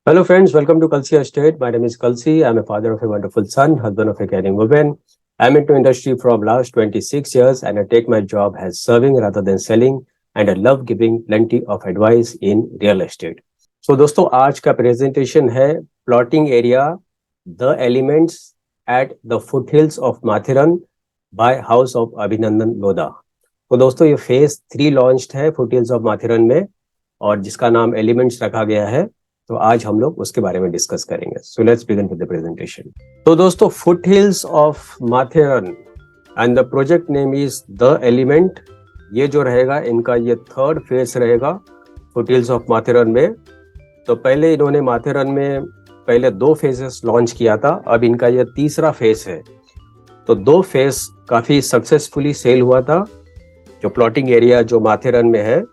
Hello, friends. Welcome to Kalsi Estate. My name is Kalsi. I'm a father of a wonderful son, husband of a caring woman. I'm into industry from last 26 years, and I take my job as serving rather than selling. And I love giving plenty of advice in real estate. So, दोस्तों आज का presentation है plotting area the elements at the foothills of Matheran by house of Abhinandan Lodha. तो दोस्तों ये phase 3 launched है foothills of Matheran में और जिसका नाम एलिमेंट्स रखा गया है। तो आज हम लोग उसके बारे में डिस्कस करेंगे। So let's begin with the presentation. तो दोस्तों foothills of Matheran and the project name is the element. ये जो रहेगा इनका ये थर्ड फेज रहेगा फुटहिल्स ऑफ माथेरन में। तो पहले इन्होंने माथेरन में पहले 2 फेजेस लॉन्च किया था, अब इनका ये तीसरा फेज है। तो 2 फेज काफी सक्सेसफुली सेल हुआ था जो प्लॉटिंग एरिया जो माथेरन में है।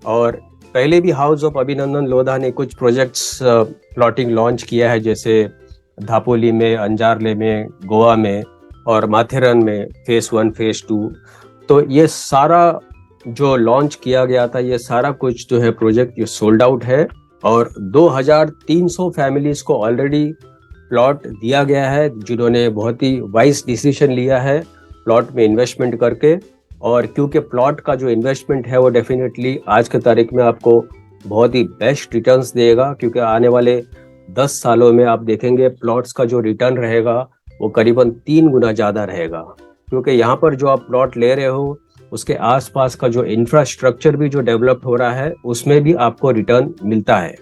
और पहले भी हाउस ऑफ अभिनंदन लोधा ने कुछ प्रोजेक्ट्स प्लॉटिंग लॉन्च किया है, जैसे धापोली में, अंजारले में, गोवा में और माथेरन में फेज 1 फेज 2। तो ये सारा जो लॉन्च किया गया था ये सारा कुछ जो है प्रोजेक्ट ये सोल्ड आउट है और 2300 फैमिलीज को ऑलरेडी प्लॉट दिया गया है, जिन्होंने बहुत ही वाइज डिसीजन लिया है प्लॉट में इन्वेस्टमेंट करके। और क्योंकि प्लॉट का जो इन्वेस्टमेंट है वो डेफिनेटली आज के तारीख में आपको बहुत ही बेस्ट रिटर्न्स देगा, क्योंकि आने वाले 10 सालों में आप देखेंगे प्लॉट्स का जो रिटर्न रहेगा वो करीबन 3 गुना ज़्यादा रहेगा, क्योंकि यहाँ पर जो आप प्लॉट ले रहे हो उसके आसपास का जो इंफ्रास्ट्रक्चर भी जो डेवलप हो रहा है उसमें भी आपको रिटर्न मिलता है।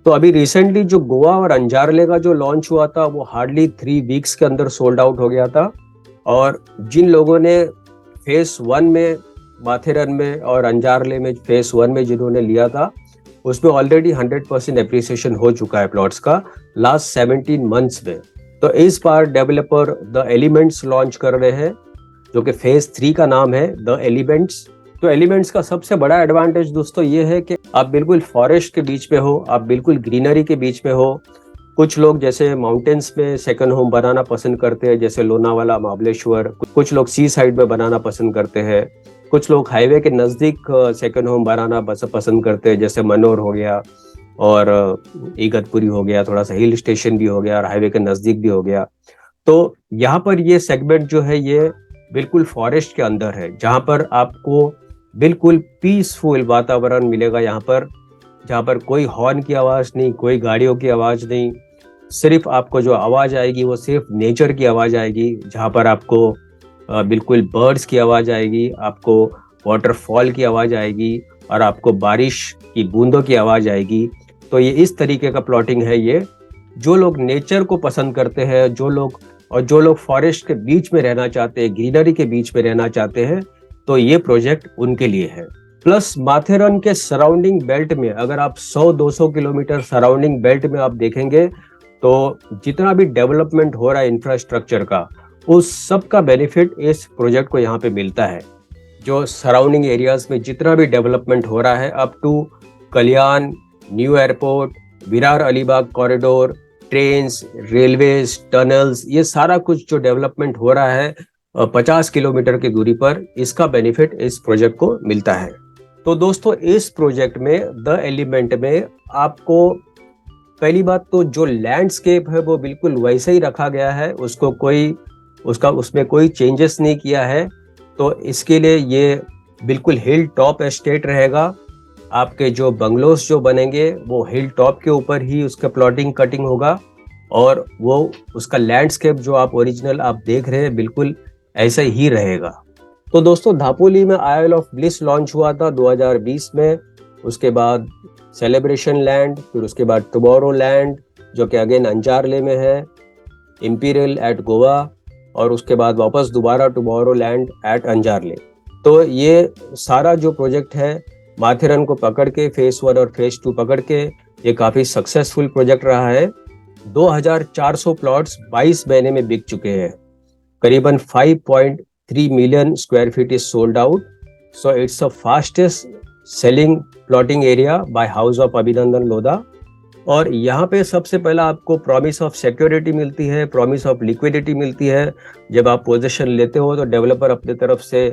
तो अभी रिसेंटली जो गोवा और अंजारले का जो लॉन्च हुआ था वो हार्डली 3 वीक्स के अंदर सोल्ड आउट हो गया था। और जिन लोगों ने फेज 1 में माथेरन में और अंजारले में फेज 1 में जिन्होंने लिया था उसमें ऑलरेडी 100% एप्रिसिएशन हो चुका है प्लॉट्स का लास्ट 17 मंथ्स में। तो इस बार डेवलपर द एलिमेंट्स लॉन्च कर रहे हैं जो कि फेज 3 का नाम है द एलिमेंट्स। तो एलिमेंट्स का सबसे बड़ा एडवांटेज दोस्तों ये है कि आप बिल्कुल फॉरेस्ट के बीच में हो, आप बिल्कुल ग्रीनरी के बीच में हो। कुछ लोग जैसे माउंटेन्स में सेकंड होम बनाना पसंद करते हैं, जैसे लोनावाला, महाबलेश्वर। कुछ लोग सी साइड में बनाना पसंद करते हैं। कुछ लोग हाईवे के नज़दीक सेकंड होम बनाना पसंद करते हैं, जैसे मनोर हो गया और इगतपुरी हो गया, थोड़ा सा हिल स्टेशन भी हो गया और हाईवे के नज़दीक भी हो गया। तो यहाँ पर ये सेगमेंट जो है ये बिल्कुल फॉरेस्ट के अंदर है, जहाँ पर आपको बिल्कुल पीसफुल वातावरण मिलेगा। यहाँ पर जहाँ पर कोई हॉर्न की आवाज़ नहीं, कोई गाड़ियों की आवाज़ नहीं, सिर्फ आपको जो आवाज़ आएगी वो सिर्फ नेचर की आवाज़ आएगी। जहाँ पर आपको बिल्कुल बर्ड्स की आवाज़ आएगी, आपको वाटरफॉल की आवाज़ आएगी और आपको बारिश की बूंदों की आवाज़ आएगी। तो ये इस तरीके का प्लॉटिंग है। ये जो लोग नेचर को पसंद करते हैं, जो लोग फॉरेस्ट के बीच में रहना चाहते हैं, ग्रीनरी के बीच में रहना चाहते हैं, तो ये प्रोजेक्ट उनके लिए है। प्लस माथेरन के सराउंडिंग बेल्ट में अगर आप 100-200 किलोमीटर सराउंडिंग बेल्ट में आप देखेंगे तो जितना भी डेवलपमेंट हो रहा है इंफ्रास्ट्रक्चर का, उस सब का बेनिफिट इस प्रोजेक्ट को यहाँ पे मिलता है। जो सराउंडिंग एरियाज में जितना भी डेवलपमेंट हो रहा है, up to Kalyan, new airport, Virar Alibag corridor, trains, railways, tunnels, ये सारा कुछ जो डेवलपमेंट हो रहा है 50 किलोमीटर की दूरी पर, इसका बेनिफिट इस प्रोजेक्ट को मिलता है। तो दोस्तों इस प्रोजेक्ट में द एलिमेंट में आपको पहली बात तो जो लैंडस्केप है वो बिल्कुल वैसे ही रखा गया है, उसमें कोई चेंजेस नहीं किया है। तो इसके लिए ये बिल्कुल हिल टॉप एस्टेट रहेगा। आपके जो बंगलोस जो बनेंगे वो हिल टॉप के ऊपर ही उसका प्लॉटिंग कटिंग होगा और वो उसका लैंडस्केप जो आप ओरिजिनल आप देख रहे हैं बिल्कुल ऐसा ही रहेगा। तो दोस्तों धापोली में आयल ऑफ ब्लिस लॉन्च हुआ था 2020 में, उसके बाद सेलिब्रेशन लैंड, फिर उसके बाद टुमारो लैंड जो कि अगेन अंजारले में है, इंपीरियल एट गोवा और उसके बाद वापस दोबारा टुमारो लैंड एट अंजारले। तो ये सारा जो प्रोजेक्ट है माथेरन को पकड़ के फेज 1 और फेज 2 पकड़ के ये काफ़ी सक्सेसफुल प्रोजेक्ट रहा है। 2400 प्लॉट्स 22 महीने में बिक चुके हैं। करीबन 5.3 million square feet is sold out. So it's a fastest selling plotting area bye house of Abhinandan Lodha. और यहाँ पे सबसे पहला आपको प्रॉमिस ऑफ सिक्योरिटी मिलती है, प्रॉमिस ऑफ लिक्विडिटी मिलती है। जब आप पोजीशन लेते हो तो डेवलपर अपने तरफ से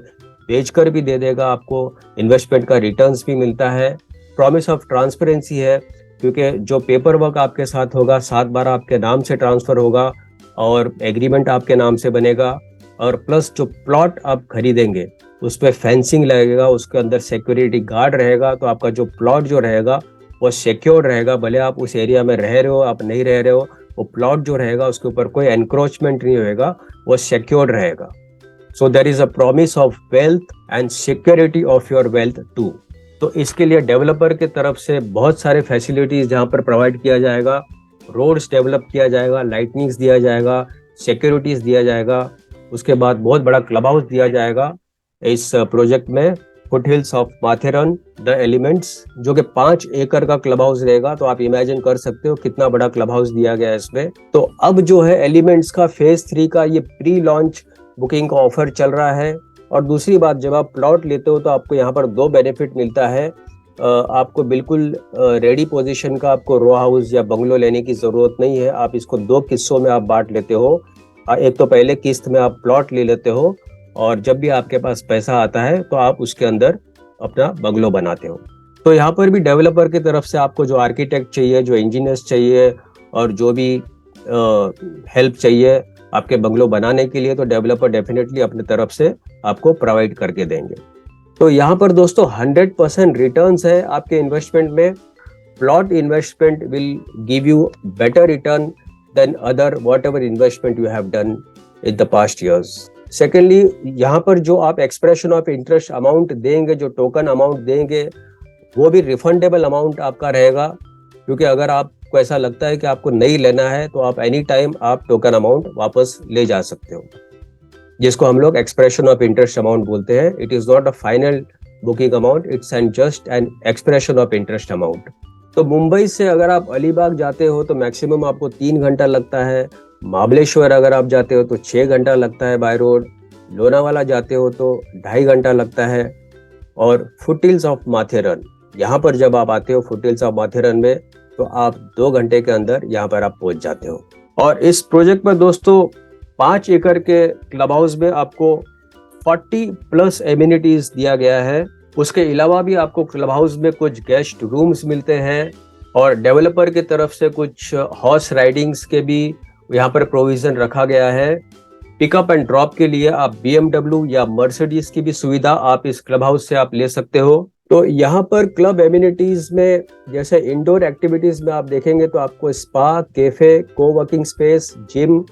बेचकर भी दे देगा, आपको इन्वेस्टमेंट का रिटर्न्स भी मिलता है। प्रॉमिस ऑफ ट्रांसपेरेंसी है, क्योंकि जो पेपर वर्क आपके साथ होगा 7 बार आपके नाम से ट्रांसफर होगा और एग्रीमेंट आपके नाम से बनेगा, और प्लस जो प्लॉट आप खरीदेंगे उस पर फेंसिंग लगेगा, उसके अंदर सिक्योरिटी गार्ड रहेगा, तो आपका जो प्लॉट जो रहेगा वो सिक्योर रहेगा। भले आप उस एरिया में रह रहे हो, आप नहीं रह रहे हो, वो प्लॉट जो रहेगा उसके ऊपर कोई एनक्रोचमेंट नहीं होएगा, वो सिक्योर रहेगा। So there is a promise of wealth and security of your wealth too. तो इसके लिए डेवलपर की तरफ से बहुत सारे फैसिलिटीज जहाँ पर प्रोवाइड किया जाएगा, रोड्स डेवलप किया जाएगा, लाइटनिंग्स दिया जाएगा, सिक्योरिटीज दिया जाएगा, उसके बाद बहुत बड़ा क्लब हाउस दिया जाएगा इस प्रोजेक्ट में, foot hills of Matheran the elements, जो कि 5 एकड़ का क्लब हाउस रहेगा। तो आप इमेजिन कर सकते हो कितना बड़ा क्लब हाउस दिया गया है इसमें। तो अब जो है एलिमेंट्स का फेज 3 का ये प्री लॉन्च बुकिंग का ऑफर चल रहा है। और दूसरी बात, जब आप प्लॉट लेते हो तो आपको यहाँ पर 2 बेनिफिट मिलता है। आपको बिल्कुल रेडी पोजीशन का आपको रो हाउस या बंगलो लेने की जरूरत नहीं है। आप इसको 2 किस्तों में आप बांट लेते हो। एक तो पहले किस्त में आप प्लॉट ले लेते हो, और जब भी आपके पास पैसा आता है तो आप उसके अंदर अपना बंगलो बनाते हो। तो यहाँ पर भी डेवलपर की तरफ से आपको जो आर्किटेक्ट चाहिए, जो इंजीनियर्स चाहिए, और जो भी हेल्प चाहिए आपके बंगलो बनाने के लिए, तो डेवलपर डेफिनेटली अपने तरफ से आपको प्रोवाइड करके देंगे। तो यहाँ पर दोस्तों 100% रिटर्न्स है आपके इन्वेस्टमेंट में। Plot investment will give you better return than other whatever investment you have done in the past years. Secondly, यहाँ पर जो आप एक्सप्रेशन ऑफ इंटरेस्ट अमाउंट देंगे, जो टोकन अमाउंट देंगे, वो भी रिफंडेबल अमाउंट आपका रहेगा। क्योंकि अगर आपको ऐसा लगता है कि आपको नहीं लेना है तो आप एनी टाइम आप टोकन अमाउंट वापस ले जा सकते हो, जिसको हम लोग एक्सप्रेशन ऑफ इंटरेस्ट अमाउंट बोलते हैं। It is not a final booking amount, it's and just an expression of interest amount. तो मुंबई से अगर आप अलीबाग जाते हो तो मैक्सिमम आपको 3 घंटा लगता है। महाबलेश्वर अगर आप जाते हो तो 6 घंटा लगता है बाय रोड। लोनावाला जाते हो तो 2.5 घंटा लगता है। और फुटहिल्स ऑफ माथेरन, यहाँ पर जब आप आते हो फुटहिल्स ऑफ माथेरन में, तो आप 2 घंटे के अंदर यहाँ पर आप पहुंच जाते हो। और इस प्रोजेक्ट में दोस्तों 5 एकड़ के क्लब हाउस में आपको 40+ एमिनिटीज दिया गया है। उसके अलावा भी आपको क्लब हाउस में कुछ गेस्ट रूम्स मिलते हैं, और डेवलपर की तरफ से कुछ हॉर्स राइडिंग्स के भी यहाँ पर प्रोविजन रखा गया है। पिकअप एंड ड्रॉप के लिए आप BMW या मर्सिडीज की भी सुविधा आप इस क्लब हाउस से आप ले सकते हो। तो यहाँ पर क्लब एमिनिटीज में जैसे इंडोर एक्टिविटीज में आप देखेंगे तो आपको spa, cafe, coworking space, gym,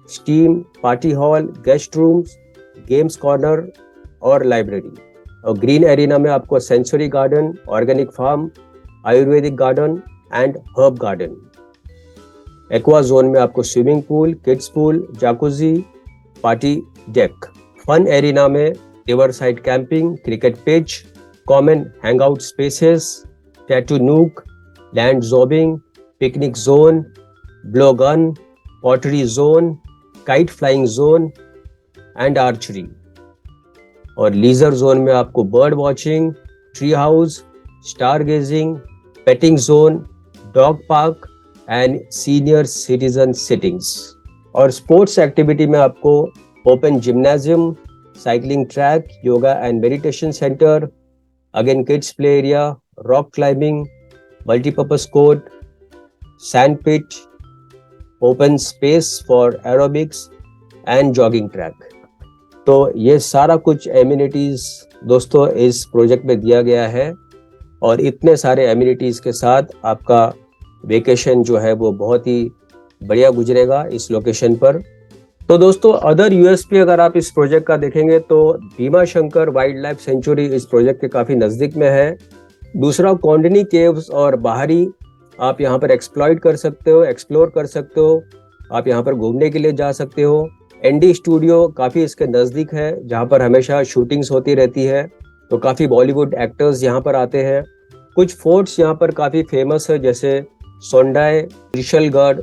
steam, party hall, guest rooms, games corner और लाइब्रेरी। और ग्रीन एरिना में आपको sensory garden, organic farm, ayurvedic garden and herb garden. Aqua zone में आपको swimming pool, kids pool, jacuzzi, party deck. Fun arena में river side camping, cricket pitch, common hangout spaces, tattoo nook, land zorbing, picnic zone, blow gun, pottery zone, kite flying zone and archery. और leisure zone में आपको bird watching, tree house, star gazing, petting zone, dog park and senior citizen sittings. और sports activity में आपको open gymnasium, cycling track, yoga and meditation centre, again kids play area, rock climbing, multipurpose court, sand pit, open space for aerobics and jogging track. तो ये सारा कुछ amenities दोस्तों इस project में दिया गया है, और इतने सारे एमिनिटीज के साथ आपका वेकेशन जो है वो बहुत ही बढ़िया गुजरेगा इस लोकेशन पर। तो दोस्तों अदर यूएसपी अगर आप इस प्रोजेक्ट का देखेंगे तो Bhima Shankar wild life sanctuary इस प्रोजेक्ट के काफी नजदीक में है। दूसरा, कौंडनी केव्स और बाहरी आप यहाँ पर एक्सप्लॉइट कर सकते हो, एक्सप्लोर कर सकते हो, आप यहाँ पर घूमने के लिए जा सकते हो। एनडी स्टूडियो काफी इसके नजदीक है, जहाँ पर हमेशा शूटिंग्स होती रहती है, तो काफी बॉलीवुड एक्टर्स यहाँ पर आते हैं। कुछ फोर्ट्स यहाँ पर काफी फेमस है, जैसे सोंडाई, त्रिशलगढ़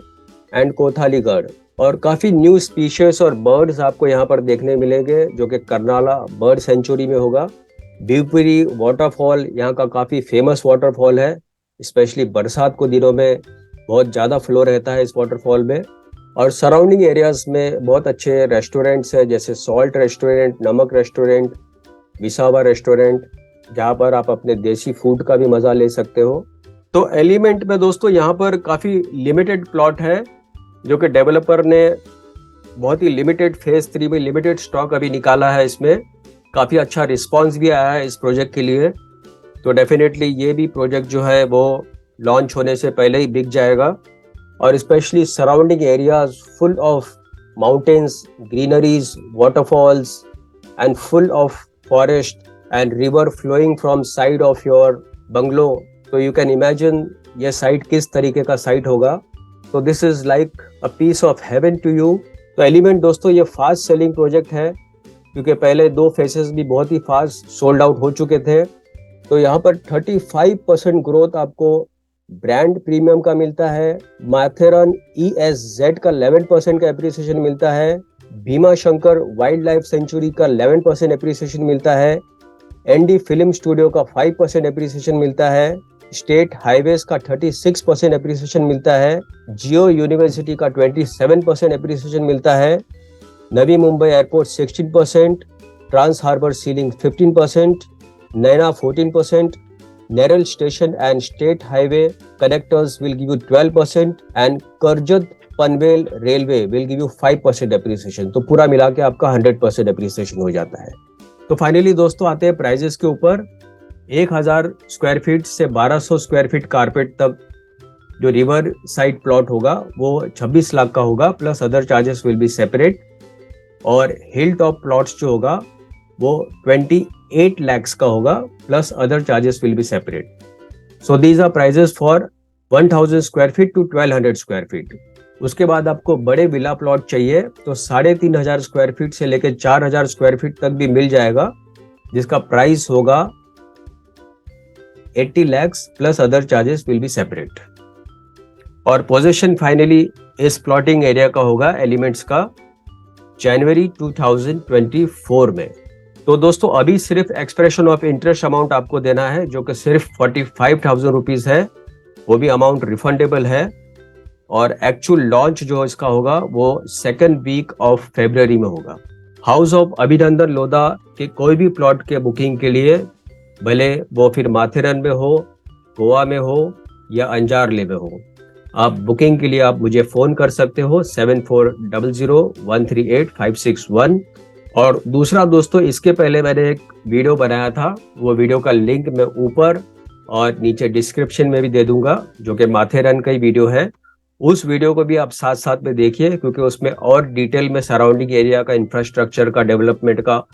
एंड कोथालीगढ़। और काफी न्यू स्पीशीज और बर्ड्स आपको यहाँ पर देखने मिलेंगे, जो कि कर्नाला बर्ड सेंचुरी में होगा। भीवपुरी वाटरफॉल यहाँ का काफी फेमस वाटरफॉल है, स्पेशली बरसात को दिनों में बहुत ज्यादा फ्लो रहता है इस वाटरफॉल में। और सराउंडिंग एरियाज में बहुत अच्छे रेस्टोरेंट्स है, जैसे सॉल्ट रेस्टोरेंट, नमक रेस्टोरेंट, विसावा रेस्टोरेंट, जहाँ पर आप अपने देसी फूड का भी मजा ले सकते हो। तो एलिमेंट में दोस्तों यहाँ पर काफी लिमिटेड प्लॉट है, जो कि डेवलपर ने बहुत ही लिमिटेड फेज 3 में लिमिटेड स्टॉक अभी निकाला है। इसमें काफी अच्छा रिस्पांस भी आया है इस प्रोजेक्ट के लिए। तो डेफिनेटली ये भी प्रोजेक्ट जो है वो लॉन्च होने से पहले ही बिक जाएगा। और specially surrounding areas full of mountains, greeneries, waterfalls and full of forest and river flowing from side of your bungalow. तो यू कैन इमेजिन ये साइट किस तरीके का साइट होगा। तो this is like a piece of heaven to you. तो element दोस्तों ये फास्ट सेलिंग प्रोजेक्ट है, क्योंकि पहले 2 फेसेस भी बहुत ही फास्ट सोल्ड आउट हो चुके थे। तो यहाँ पर 35% ग्रोथ आपको ब्रांड प्रीमियम का मिलता है। माथेरन ESZ का 11% का एप्रिसिएशन मिलता है। Bhima Shankar wild life sanctuary का 11% एप्रिसिएशन मिलता है। ND फिल्म स्टूडियो का 5% एप्रिसिएशन मिलता है। स्टेट हाईवेज का 36% एप्रिसिएशन मिलता है। जियो यूनिवर्सिटी का 27% एप्रिसिएशन मिलता है। Navi Mumbai airport 16%, trans harbour sea link 15%, NAINA 14%, Neral station and state highway connectors will give you 12% and Karjat Panvel railway will give you 5% appreciation. तो पूरा मिला के आपका 100% एप्रिसिएशन हो जाता है। तो फाइनली दोस्तों आते हैं प्राइजेस के ऊपर। 1000 स्क्वायर फीट से 1200 स्क्वायर फीट कारपेट तक जो रिवर साइड प्लॉट होगा वो 26 लाख का होगा, plus other charges will be separate. और हिल टॉप प्लॉट्स जो होगा वो 28 lakhs का होगा, plus other charges will be separate. So these are prices for 1000 square feet to 1200 square feet. उसके बाद आपको बड़े विला प्लॉट चाहिए तो 3500 स्क्वायर फीट से लेकर 4000 स्क्वायर फीट तक भी मिल जाएगा, जिसका प्राइस होगा 80 lakhs plus other charges will be separate. और पोजीशन फाइनली इस प्लॉटिंग एरिया का होगा एलिमेंट्स का जनवरी 2024 में। तो दोस्तों अभी सिर्फ एक्सप्रेशन ऑफ इंटरेस्ट अमाउंट आपको देना है, जो कि सिर्फ 45,000 रुपीज है। वो भी अमाउंट रिफंडेबल है। और एक्चुअल लॉन्च जो इसका होगा वो 2nd वीक ऑफ फरवरी में होगा। हाउस ऑफ अभिनंदन लोधा के कोई भी प्लॉट के बुकिंग के लिए, भले वो फिर माथेरन में हो, गोवा में हो या अंजारले में हो, आप बुकिंग के लिए आप मुझे फोन कर सकते हो 7400138561। और दूसरा दोस्तों, इसके पहले मैंने एक वीडियो बनाया था, वो वीडियो का लिंक मैं ऊपर और नीचे डिस्क्रिप्शन में भी दे दूंगा, जो कि माथेरन का ही वीडियो है। उस वीडियो को भी आप साथ साथ में देखिए, क्योंकि उसमें और डिटेल में सराउंडिंग एरिया का इंफ्रास्ट्रक्चर का डेवलपमेंट का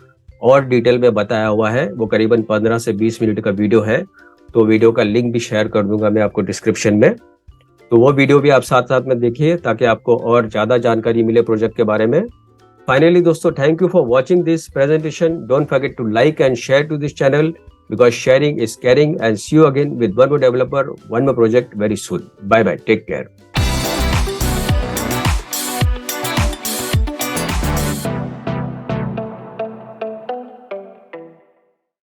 और डिटेल में बताया हुआ है। वो करीबन 15 से 20 मिनट का वीडियो है। तो वीडियो का लिंक भी शेयर कर दूंगा मैं आपको डिस्क्रिप्शन में। तो वो वीडियो भी आप साथ साथ में देखिए, ताकि आपको और ज्यादा जानकारी मिले प्रोजेक्ट के बारे में। फाइनली दोस्तों, thank you for watching this presentation. Don't forget to like and share to this channel, because sharing is caring, and see you again with one more developer, one more project very soon. Bye bye. Take care.